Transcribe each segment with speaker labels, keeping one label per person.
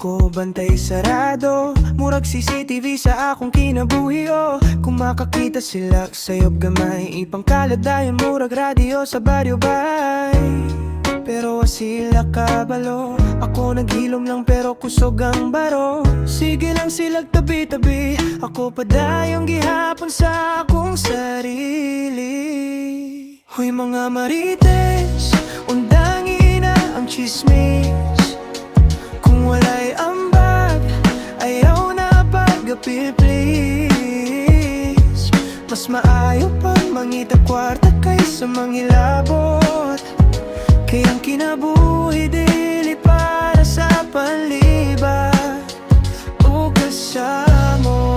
Speaker 1: ko bantay sarado, murag CCTV sa akong kinabuhi oh. Kung makakita sila sayob gamay, ipangkalat dayon murag radyo sa baryo bay. Pero sila kabalo, ako naghilom lang pero kusog ang baro. Sige lang silag tabi-tabi, ako pa dayong gihapon sa akong sarili. Hoy mga marites, undangin na ang chismis. Kung walay ambag, ayaw na pag-apil please. Mas maayo pang mangita kwarta kaysa manghilabot. Kayang kinabuhi dili para sa panlibat o kasamo.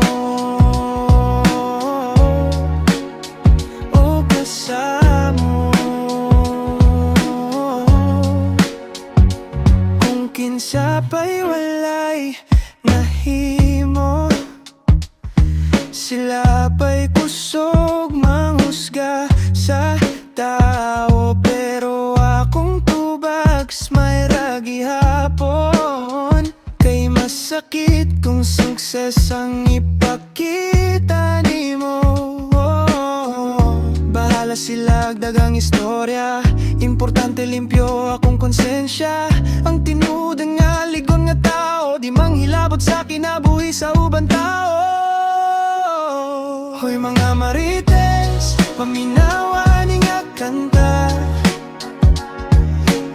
Speaker 1: O kasamo. Kung kinsa pa'y walay nahimo, sila pa'y kusog manghusga sa tao. Pero akong tubags may ragihapon, kay masakit kung sukses ang ipakita nimo. Bahala sila dagang istorya, importante limpyo akong konsensya. Ang tinuod nga ligon nga tao, di manghilabot sa kinabuhi sa ubang tao. Hoy mga marites, paminawa ni nga kanta.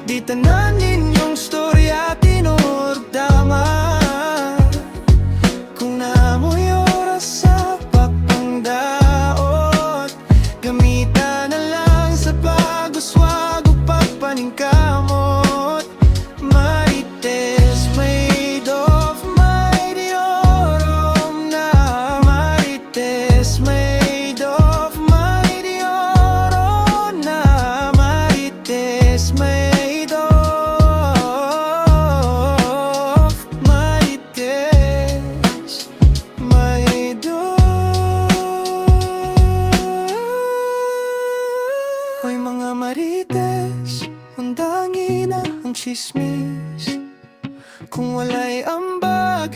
Speaker 1: Di tanan ninyong storya tinordama. Kung naamoy oras sa pagpangdaot, gamitan na lang sa pag-uswag o pagpaningkamot. Marites made of mighty orom na. Marites made of mighty orom na. Marites made of marites made of. Hoy mga marites, undangin na ang chismis. Kung walay ambag,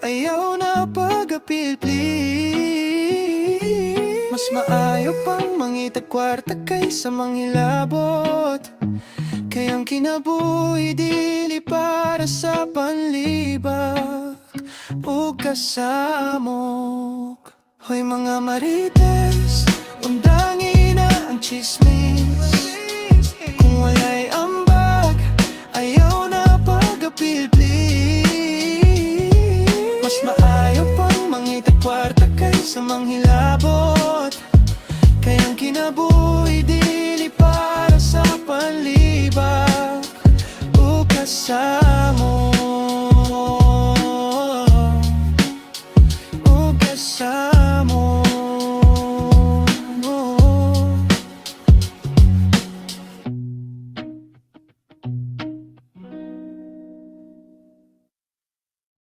Speaker 1: ayaw na pag-apil please. Mas maayo pang mangita kwarta kaysa manghilabot. Kayang kinabuhi dili para sa panlibak o kasamok. Hoy mga marites, undangin na ang chismis.